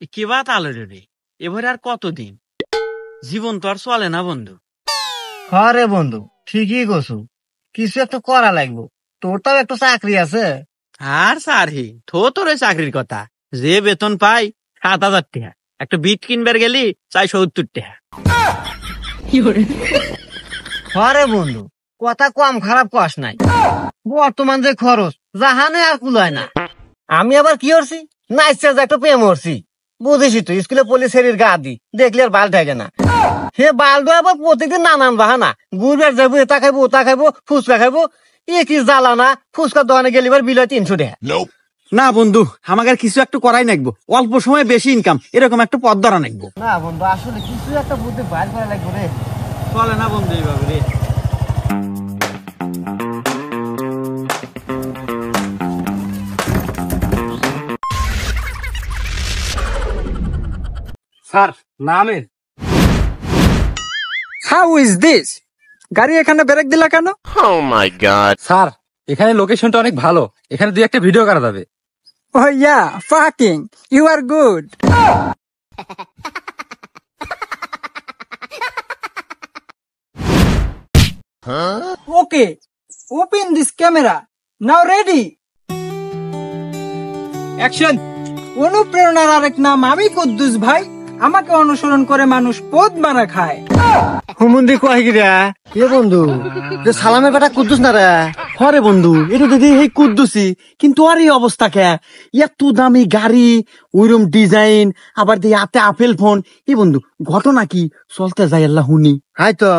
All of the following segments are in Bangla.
কি বাত আলো রে, এবারে আর কতদিন? জীবন তো আর চলে না বন্ধু। হরে বন্ধু, ঠিকই কছু, কিছু একটা করা লাগবো। তোর তো একটা চাকরি আছে। আর সারি তোর ওই চাকরির কথা, যে বেতন পাই 7,000 টাকা, একটা বিট কিনবার গেলি 470 টাকা। হরে বন্ধু, কথা কম খারাপ কস নাই। বর্তমান যে খরচ জাহানে আর কুলায় না। আমি আবার কি করছি, নাইসা যে একটা প্রেম করছি। বুঝেছি তো, স্কুলে পলি শরীর গা দি দেখলে আর বাল থাকে না। হে বালদো আবার প্রত্যেকদিন নানান বাহানা, ঘুরবার যাবো, এটা খাইবো ওটা খাইবো, ফুচকা খাইবো। এ কি জ্বালা না, ফুচকার দোকানে গেলি বিল 300 টাকা। না বন্ধু, আমাকে আর কিছু একটু করাই নাকবো, অল্প সময় বেশি ইনকাম, এরকম একটা পথ ধরা নাকবো। না বন্ধু, আসলে কিছু একটা বুদ্ধি বাইর করা লাগবে রে। চলে না বন্ধু এইভাবে রে। স্যার নামের হাউ ইজ দিস? গাড়ি এখানে ব্রেক দিলা কেন? Oh my god. স্যার, এখানে লোকেশনটা অনেক ভালো, এখানে দুই একটা ভিডিও করা যাবে। Oh yeah, fucking you are good. Okay, open this camera now, ready action. অনুপ্রেরণার আরেক নাম আমি কুদ্দুস ভাই, আমাকে অনুসরণ করে মানুষ পদ মারা খায়। হুমুন্দি কয় গিরা এ বন্ধু, যে সালামের বেটা কুদ্দুস না রে? হরে বন্ধু, এটা দেখি এই কুদ্দুসি, কিন্তু আর এই অবস্থা কে? এত দামি গাড়ি, ওইরকম ডিজাইন, আবার দিয়ে হাতে আপেল ফোন। এই বন্ধু, ঘটনা কি? চলতে যাই আল্লাহ হুনি। হাই তো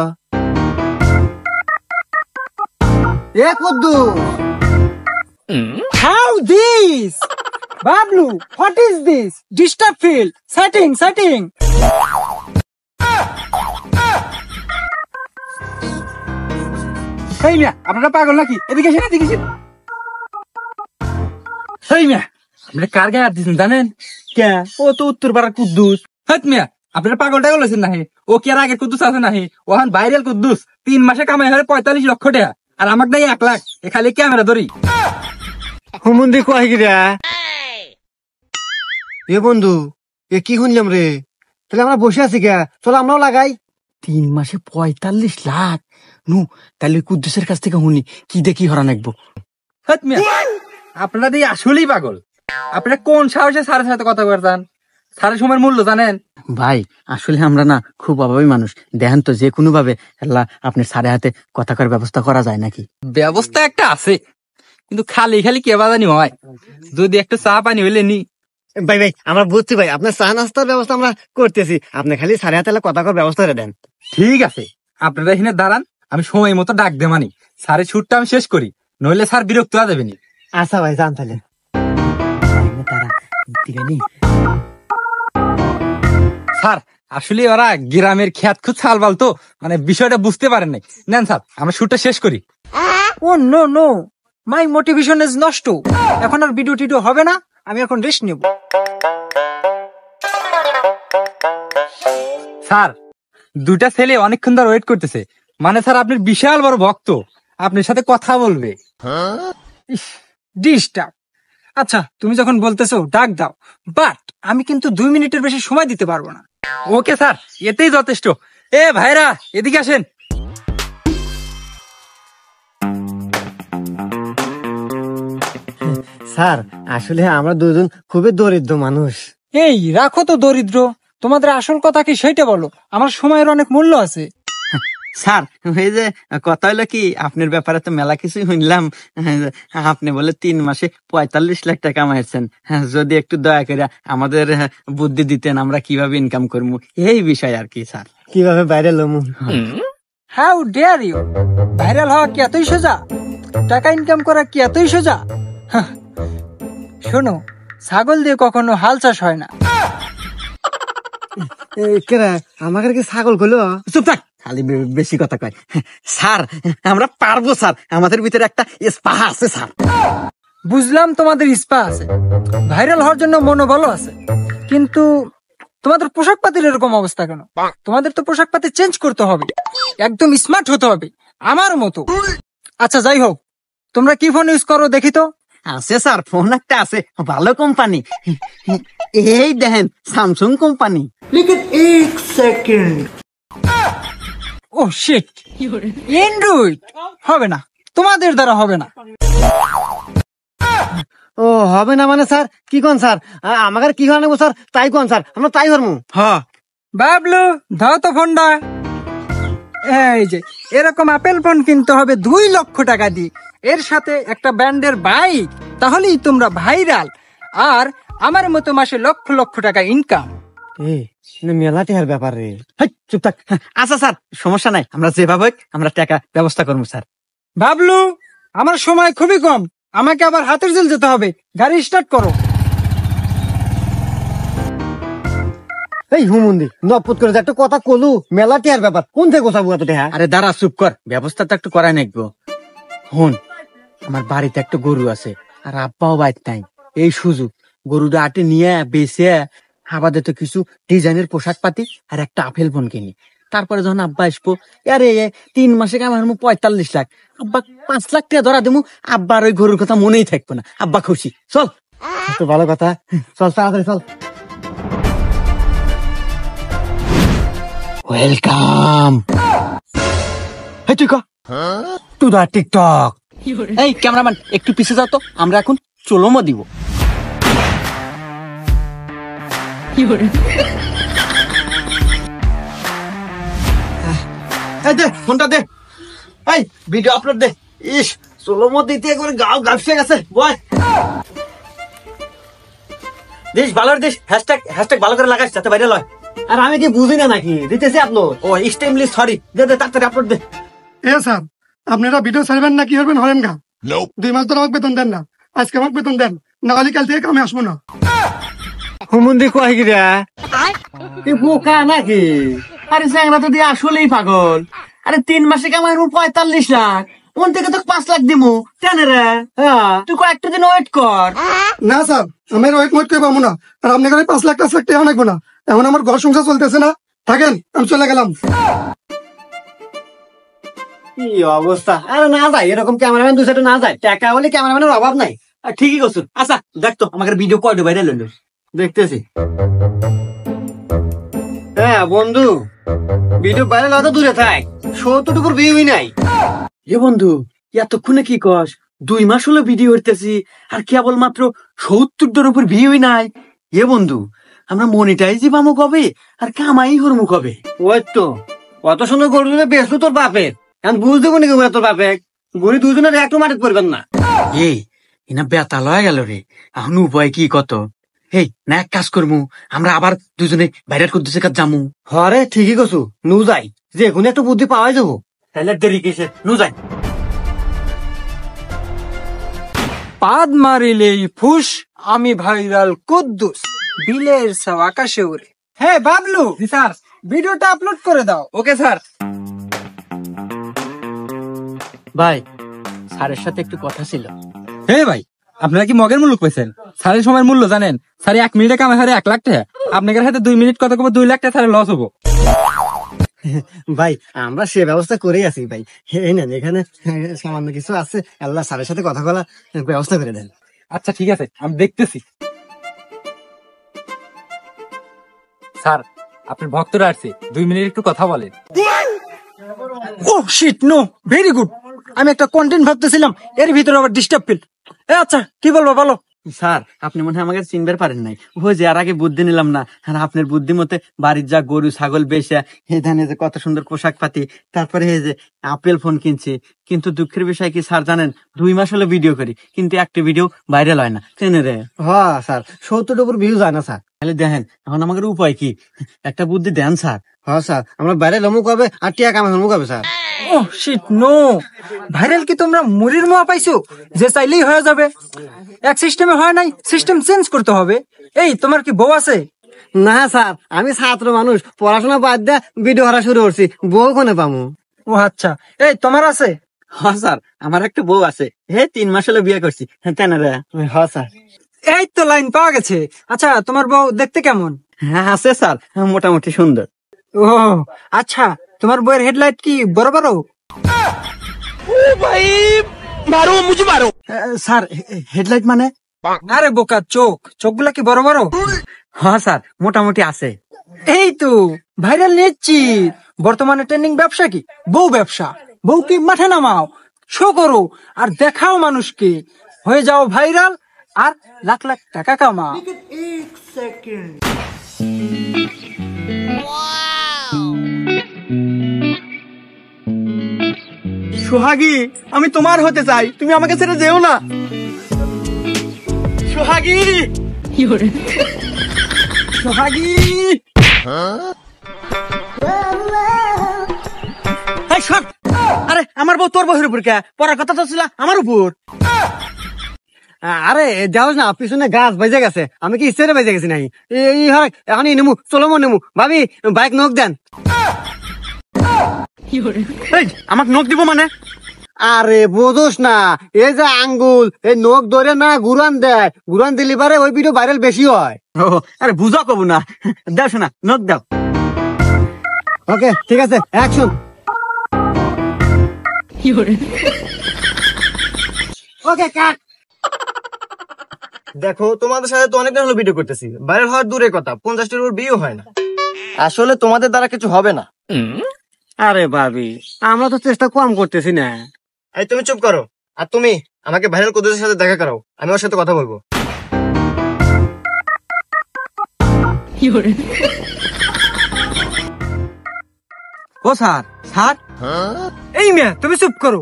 এ Kuddus, how this? Bablu, what is this? Disturb feel, setting setting. সেই মিয়া, আপনারা পাগল নাকি? এদিকে এসে এদিকে এসে। সেই মিয়া, আপনারা কার গায়ে হাত দিয়েছেন জানেন? কে? ও তো উত্তর পাড়ার কুদ্দুস। হাত মিয়া, আপনারা পাগলটা বলেছেন নাহি? ও কি আর আগের কুদ্দুস আছে নাহি? ওহান ভাইরাল কুদ্দুস, 3 মাসে কামাই হয় 45 লক্ষ টাকা, আর আমাকে দেয় 1 লাখ। এ খালি ক্যামেরা ধরি। হুমুন্দি কয় গিরা এ বন্ধু, এ কি শুনলাম রে? তাহলে আমরা বসে আছি কে? চলো আমরাও লাগাই। 3 মাসে 45 লাখ? নু, তাহলে কুদ্দুসের কাছ থেকে হুনি কি দেখি হরা নাকবো। হাত মিয়া, আপনারা দিয়ে আসলেই পাগল। আপনারা কোন সাহসে স্যারের সাথে কথা বলতেন? স্যারের সময়ের মূল্য জানেন? ভাই, আসলে আমরা না খুব অভাবী মানুষ, দেখেন তো যে কোনো ভাবে আল্লাহ আপনার সাড়ে হাতে কথা করার ব্যবস্থা করা যায় নাকি? ব্যবস্থা একটা আছে, কিন্তু খালি খালি কে বাজানি হয়। যদি একটু চা পানি হইলে নি। ভাই ভাই, আমরা বুঝছি ভাই, আপনার চা নাস্তার ব্যবস্থা আমরা করতেছি, আপনি খালি সাড়ে হাতে কথা করার ব্যবস্থা করে দেন। ঠিক আছে, আপনারা এখানে দাঁড়ান, আমি সময় মতো ডাক দে মানি স্যারের ছুটটা আমি শেষ করি, নইলে স্যার বিরক্ত হয়ে যাবেনি। আচ্ছা ভাই, যান তাহলে। স্যার, আসলে ওরা গ্রামের খ্যাত খুব ছালবাল তো, মানে বিষয়টা বুঝতে পারেন নাই। নেন স্যার, আমরা শুটটা শেষ করি। Oh no no, my motivation is নষ্ট। এখন আর ভিডিও টিডিও হবে না, আমি এখন রেস্ট নেব। স্যার, 2টা ছেলে অনেকক্ষণ ধরে ওয়েট করতেছে, মানে স্যার আপনার বিশাল বড় ভক্ত, আপনার সাথে কথা বলবে। ডিস্টার্ব। আচ্ছা, তুমি যখন বলতেছো ডাক দাও, বাট আমি কিন্তু 2 মিনিটের বেশি সময় দিতে পারবো না। ওকে স্যার, এতেই যথেষ্ট। এ ভাইরা, এদিকে আসেন। স্যার, আসলে আমরা দুজন খুবই দরিদ্র মানুষ। এই রাখো তো দরিদ্র, তোমাদের আসল কথা কি সেইটা বলো, আমার সময়ের অনেক মূল্য আছে। স্যার, এই যে কথা হলো কি, আপনার ব্যাপারে তো মেলা কিছুই শুনলাম। আপনি বলে 3 মাসে 45 লাখ টাকা কামাইছেন। যদি একটু দয়া করে আমাদের বুদ্ধি দিতেন, আমরা কিভাবে ইনকাম করবো, এই বিষয় আর কি স্যার। কিভাবে বাইরে লমু? How dare you? ভাইরাল হওয়া কি এতই সোজা? টাকা ইনকাম করা কি এতই সোজা? হাহ। শোনো, ছাগল দিয়ে কখনো হাল চাষ হয় না। কেরা আমাকে কি ছাগল কইলো? চুপ থাক, খালি বেশি কথা কয়। স্যার, আমরা পারবো স্যার, আমাদের ভিতরে একটা স্পাহা আছে স্যার। বুঝলাম তোমাদের ইস্পা আছে, ভাইরাল হওয়ার জন্য মনোবলও আছে, কিন্তু তোমাদের পোশাক পাতির এরকম অবস্থা কেন? তোমাদের তো পোশাক পাতি চেঞ্জ করতে হবে, একদম স্মার্ট হতে হবে আমার মতো। আচ্ছা যাই হোক, তোমরা কি ফোন ইউজ করো দেখি তো। আছে স্যার, ফোন একটা আছে, ভালো কোম্পানি। এই দেখেন স্যামসাং কোম্পানি। ও শিট, অ্যান্ড্রয়েড হবে না, তোমাদের দ্বারা হবে না। ও হবে না মানে স্যার কি কোন স্যার? আমাকে কি হয় নেবো স্যার তাই কোন স্যার, আমরা তাই করবো। হ্যাঁ বাবলু দাও তো ফোনটা। এই যে এরকম আপেল ফোন কিনতে হবে 2 লক্ষ টাকা দিয়ে, এর সাথে একটা ব্র্যান্ডের বাইক, তাহলেই তোমরা ভাইরাল, আর আমার মতো মাসে লক্ষ লক্ষ টাকা ইনকাম। মেলা টেহার ব্যাপার রে। হেই, চুপ থাক। আচ্ছা স্যার, সমস্যা নাই, আমরা যেভাবে হোক আমরা টাকা ব্যবস্থা করবো স্যার। বাবলু আমার সময় খুবই কম, আমাকে আবার হাতের জেল যেতে হবে, গাড়ি স্টার্ট করো। এই হুমুন্দি নপুত করে যে একটা কথা কলু, মেলা টেহার ব্যাপার, কোন থেকে গোছাবো এত টেহা? আরে দাঁড়া, চুপ কর, ব্যবস্থা তো একটু করাই নাকবো। হুন, আমার বাড়িতে একটা গরু আছে আর আব্বাও বাইর নাই। এই সুযোগ গরুটা আটে নিয়ে বেচে আপাতত কিছু ডিজাইনের পোশাক পাতি আর একটা আপেল ফোন কিনি। তারপরে যখন আব্বা আসবো, আরে 3 মাসে কামাই 45 লাখ, আব্বা 5 লাখ টাকা ধরা দেবো, আব্বার ওই গরুর কথা মনেই থাকবে না, আব্বা খুশি। চল। তো ভালো কথা, চল তাড়াতাড়ি চল। ওয়েলকাম। এই তুই টু দা টিকটক। এই ক্যামেরাম্যান একটু পিছিয়ে যাও তো, আমরা এখন চলোমো দিব। এই দে ফোনটা দে, এই ভিডিও আপলোড দে। ইস, চলোমো দিতে একবার গাও গাপসে গেছে। বয় দেশ ভালো দেশ, হ্যাশট্যাগ ভালো করে লাগাইস যাতে বাইরে লয়। আর আমি কি বুঝি না নাকি দিতেছি আপলোড? ও এক্সট্রিমলি সরি, দে দে তাড়াতাড়ি আপলোড দে। এ স্যার, আপনারা ভিডিও ছাড়বেন না কি করবেন হরেন গা? 2 মাস ধরে আমাকে বেতন দেন না, আজকে আমাকে বেতন দেন, না হলে কাল থেকে কামে আসবো না। হুমুন্দি কয় কি রে? তুই বোকা নাকি? আরে চ্যাংরা তো দিয়ে আসলেই পাগল। আরে 3 মাসে কামাই 45 লাখ, ওন থেকে তো 5 লাখ দিমু কেন রে? তুই কয়েকটা দিন ওয়েট কর। না স্যার, আমি ওয়েট মোট করে পাবো না, আর আপনি কাছে 5 লাখ টাকা অনেক না। এখন আমার ঘর সংসার চলতেছে না, থাকেন, আমি চলে গেলাম। কি অবস্থা! আরে না যায়, এরকম ক্যামেরাম্যান 2 না যায়, টাকা হলে ক্যামেরাম্যানের অভাব নাই। ঠিকই করছো। আচ্ছা দেখতো আমাকে ভিডিও কয়টা বাইরে লইল, দেখতেছি। হ্যাঁ বন্ধু, ভিডিও বাইরে লাগা দূরে থাক, 70 ভিউই নাই। এ বন্ধু এতক্ষণে কি কস? 2 মাস হলো ভিডিও করতেছি আর কেবলমাত্র 70টার উপর ভিউই নাই। এ বন্ধু আমরা মনিটাইজই পাবো কবে আর কামাই হরমু কবে? ওই তো কত সুন্দর গরু দিলে বেসু তোর বাপের, এখন বুঝতে কোনি তোর বাপে গরু 2 জনের একটু মাটিত করবেন না। এই এনা বেতা লয়ে গেল রে, এখন উপায় কি কত? এই না এক কাজ করমু, আমরা আবার দুজনে বাইরের করতেছে কাজ জামু। হরে ঠিকই কছু, নু যাই, যে কোনো একটা বুদ্ধি পাওয়াই যাবো। তাহলে দেরি কিসে, নু যাই। পাদ মারিলেই ফুস, আমি ভাইরাল কুদ্দুস, বিলের সব আকাশে উড়ে। হ্যাঁ বাবলু জি স্যার। ভিডিওটা আপলোড করে দাও। Okay sir. ভাই স্যারের সাথে একটু কথা ছিল। হে ভাই, আপনারা কি মগের মূল্য পেয়েছেন? স্যারের সময়ের মূল্য জানেন? স্যার 1 মিনিটে কামাই হারে 1 লাখ টাকা, আপনাদের হাতে 2 মিনিট কত কবে 2 লাখ টাকা স্যারের লস হবো। ভাই আমরা সে ব্যবস্থা করেই আছি ভাই, এই নেন এখানে সামান্য কিছু আছে, আল্লাহ স্যারের সাথে কথা বলা ব্যবস্থা করে দেন। আচ্ছা ঠিক আছে, আমি দেখতেছি। স্যার আপনার ভক্তরা আসছে, 2 মিনিট একটু কথা বলেন। ও শিট, নো, ভেরি গুড। আমি একটা কন্টেন্ট ভাবতেছিলাম, এর ভিতরে আবার ডিস্টার্ব ফিল। আচ্ছা কি বলবো বলো। স্যার আপনি মনে হয় আমাকে চিনবার পারেন নাই, ওই যে আর আগে বুদ্ধি নিলাম না, আর আপনার বুদ্ধি মতে বাড়ির যা গরু ছাগল বেচা, এই ধানে যে কত সুন্দর পোশাক পাতি, তারপরে এই যে আপেল ফোন কিনছি। কিন্তু দুঃখের বিষয় কি স্যার জানেন, 2 মাস হলো ভিডিও করি কিন্তু একটা ভিডিও ভাইরাল হয় না কেন রে? হ্যাঁ স্যার, 70 ভিউ যায় না স্যার। তাহলে দেখেন এখন আমাদের উপায় কি, একটা বুদ্ধি দেন স্যার। হ্যাঁ স্যার, আমরা বাইরে লমুক হবে আর টিয়া কামে হমুক হবে স্যার। ও শিট, নো, ভাইরাল কি তোমরা মুড়ির মোয়া পাইছো যে চাইলেই হয়ে যাবে? এক সিস্টেমে হয় নাই, সিস্টেম চেঞ্জ করতে হবে। এই তোমার কি বউ আছে? না স্যার, আমি ছাত্র মানুষ, পড়াশোনা বাদ দিয়ে ভিডিও করা শুরু করছি, বউ কোনে পামু? ও আচ্ছা, এই তোমার আছে? হ্যাঁ স্যার, আমার একটা বউ আছে, 3 মাস হলো বিয়ে করছি। কেন রে? হ্যাঁ স্যার। এই তো লাইন পাওয়া গেছে। আচ্ছা তোমার বউ দেখতে কেমন? হ্যাঁ আছে স্যার, মোটামুটি সুন্দর। ও আচ্ছা, তোমার বইয়ের হেডলাইট কি বড় বড়? স্যার হেডলাইট মানে? আরে বোকা, চোখগুলা কি বড় বড়? হ্যাঁ স্যার, মোটামুটি আছে। এই তো ভাইরাল নিশ্চিত। বর্তমানে ট্রেন্ডিং ব্যবসা কি? বউ ব্যবসা। বউকে মাঠে নামাও, শো করো, আর দেখাও মানুষকে, হয়ে যাও ভাইরাল, আর লাখ লাখ টাকা কামাও। সোহাগী, আমি তোমার হতে চাই, তুমি আমাকে ছেড়ে যেও না। সোহাগী, সোহাগী, এই শোন, আরে আমার বউ তোর বউয়ের উপর কে? পড়ার কথা তো ছিল আমার উপর। আরে যাও না, পিছনে গাছ বেজে গেছে, আমি কি ইচ্ছে বেজে গেছি নাই? এই হয় এখন নেমু, চলো নেমু। ভাবি বাইক নখ দেন। এই আমাকে নখ দিব মানে? আরে বোঝোস না, এই যে আঙ্গুল, এই নখ ধরে না ঘুরান দেয়, ঘুরান দিলি পারে ওই ভিডিও ভাইরাল বেশি হয়। ও আরে বুঝা কব না, দাও শোনা, নখ দাও। ওকে ঠিক আছে, অ্যাকশন। ওকে কাট। দেখো, তোমাদের সাথে তো অনেকদিন হলো ভিডিও করতেছি, ভাইরাল হওয়ার দূরের কথা 50টার উপর বিয়ে হয় না। আসলে তোমাদের দ্বারা কিছু হবে না। আরে ভাবি, আমরা তো চেষ্টা কম করতেছি না। এই তুমি চুপ করো, আর তুমি আমাকে ভাইরাল কুদ্দুসের সাথে দেখা করাও, আমি ওর সাথে কথা বলবো। ও স্যার, স্যার, এই মেয়ে, তুমি চুপ করো।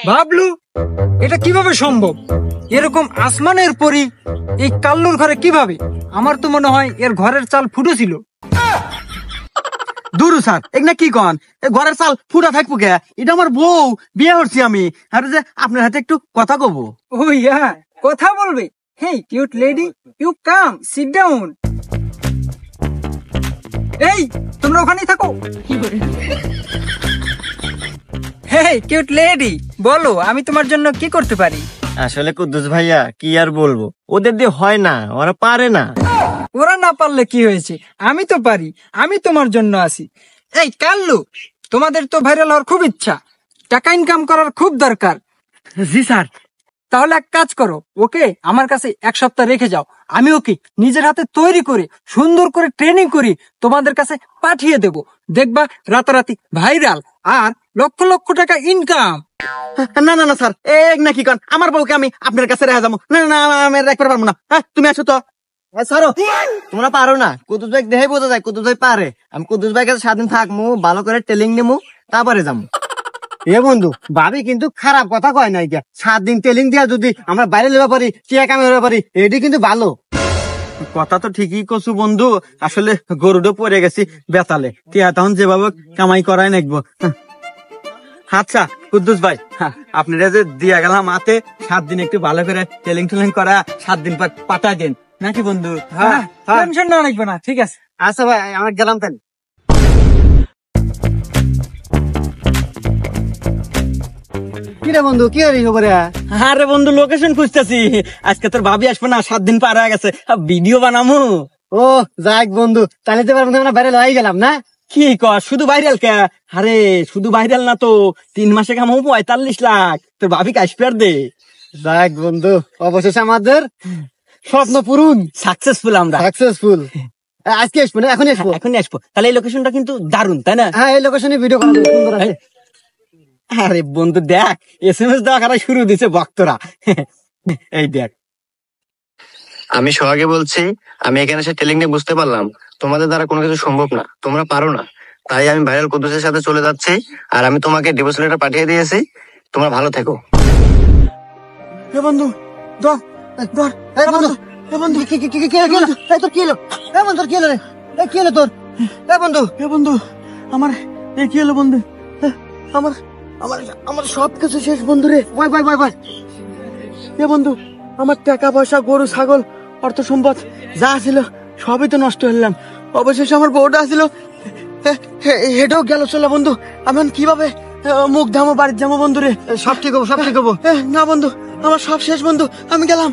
ভাবলু, এটা কিভাবে সম্ভব? এরকম আসমানের পরি এই কাল্লুর ঘরে কিভাবে? আমার তো মনে হয় এর ঘরের চাল ফুটো ছিল। দূর স্যার, এগুলা কি কন? ঘরের চাল ফুটা থাকবো কে? এটা আমার বউ, বিয়ে করছি আমি। আর যে আপনার হাতে একটু কথা কব। ও ইয়া, কথা বলবে? Hey cute lady, you come sit down. এই তোমরা ওখানেই থাকো। হেই কিউট লেডি, বলো আমি তোমার জন্য কি করতে পারি? আসলে কুদ্দুস ভাইয়া কি আর বলবো, ওদের দিয়ে হয় না, ওরা পারে না। ওরা না পারলে কি হয়েছে, আমি তো পারি, আমি তোমার জন্য আছি। এই কাল্লু, তোমাদের তো ভাইরাল হওয়ার খুব ইচ্ছা, টাকা ইনকাম করার খুব দরকার। জি স্যার। তাহলে এক কাজ করো, ওকে আমার কাছে 1 সপ্তাহ রেখে যাও, আমি ওকে নিজের হাতে তৈরি করে সুন্দর করে ট্রেনিং করি তোমাদের কাছে পাঠিয়ে দেব। দেখবা রাতারাতি ভাইরাল, আর লক্ষ লক্ষ টাকা ইনকাম। না না না স্যার, এক না কি কন? আমার বউকে আমি আপনার কাছে রেখে যাবো না? না না, আমি রাখতে পারবো না। হ্যাঁ, তুমি আসো তো। ছাড়ো, তোমরা পারো না। কুদ্দুস ভাই দেখে বোঝা যায় কুদ্দুস ভাই পারে। আমি কুদ্দুস ভাই কাছে 7 দিন থাকবো, ভালো করে ট্রেনিং নেবো, তারপরে যাবো। এ বন্ধু, ভাবি কিন্তু খারাপ কথা কয় নাই। 7 দিন ট্রেনিং দিয়া যদি আমরা বাইরে লেবা পারি, টিয়া কামে হতে পারি, এটি কিন্তু ভালো কথা। তো ঠিকই কছু বন্ধু, আসলে গরুডো পড়ে গেছি বেতালে, টিয়া তখন যেভাবে কামাই করাই নাকবো। আচ্ছা কুদ্দুস ভাই, আপনারা যে দিয়া গেলাম হাতে 7 দিন একটু ভালো করে টেলিং টেলিং করা, 7 দিন পর পাঠা দেন নাকি বন্ধু? হ্যাঁ, টেনশন না লাগবে না, ঠিক আছে। আচ্ছা ভাই, আমার গেলাম তাই। কিরে বন্ধু, কি হরি খবরে? আরে বন্ধু, লোকেশন খুঁজতেছি। আজকে তোর ভাবি আসবে না, 7 দিন পার হয়ে গেছে, ভিডিও বানামু। ও যাক বন্ধু, তাহলে তো আমরা বাইরে হয়ে গেলাম না? কি কর, শুধু ভাইরাল কে? আরে শুধু ভাইরাল না তো, 3 মাসে কামাবো 45 লাখ। তোর ভাবি আসবে আর দে। যাক বন্ধু, অবশেষে আমাদের স্বপ্ন পূরণ, সাকসেসফুল আমরা, সাকসেসফুল। আজকে আসবো না, এখনই আসবো? এখনই আসবো। তাহলে এই লোকেশনটা কিন্তু দারুণ, তাই না? হ্যাঁ, এই লোকেশনে ভিডিও করা যাবে, সুন্দর আছে। আরে বন্ধু দেখ, SMS দেওয়া খারাপ শুরু দিছে ভক্তরা। এই দেখ। আমি সোহাগে বলছি, আমি এখানে এসে ট্রেনিং নিয়ে বুঝতে পারলাম তোমাদের দ্বারা কোনো কিছু সম্ভব না, তোমরা পারো না। তাই আমি ভাইরাল কুদ্দুসের সাথে চলে যাচ্ছি, আর আমি তোমাকে ডিভোর্স লেটার পাঠিয়ে দিয়েছি। তোমরা ভালো থেকো। এ বন্ধু ধর, ধর। এই বন্ধু, এই বন্ধু, কি হলো? এই তোর কি হলো? এই বন্ধু, তোর কি হলো রে? এই কি হলো তোর? এই বন্ধু, এ বন্ধু, আমার এ কি হলো বন্ধু? আমার আমার আমার সব কিছু শেষ বন্ধু রে। ভাই ভাই ভাই ভাই, এ বন্ধু, আমার টাকা পয়সা, গরু ছাগল, অর্থ সম্পদ যা ছিল সবই তো নষ্ট হলাম। অবশেষে আমার বউটা ছিল, হেঁটেও গেল চলে বন্ধু। আমি কিভাবে মুখ ধামো, বাড়ির যাবো বন্ধু রে? সব ঠিক হবো, সব ঠিক হবো। না বন্ধু, আমার সব শেষ বন্ধু, আমি গেলাম।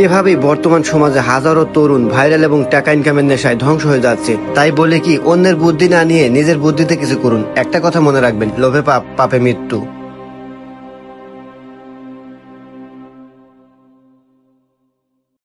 এভাবেই বর্তমান সমাজে হাজারো তরুণ ভাইরাল এবং টাকা ইনকামের নেশায় ধ্বংস হয়ে যাচ্ছে। তাই বলে কি অন্যের বুদ্ধি না নিয়ে নিজের বুদ্ধিতে কিছু করুন। একটা কথা মনে রাখবেন, লোভে পাপ, পাপে মৃত্যু।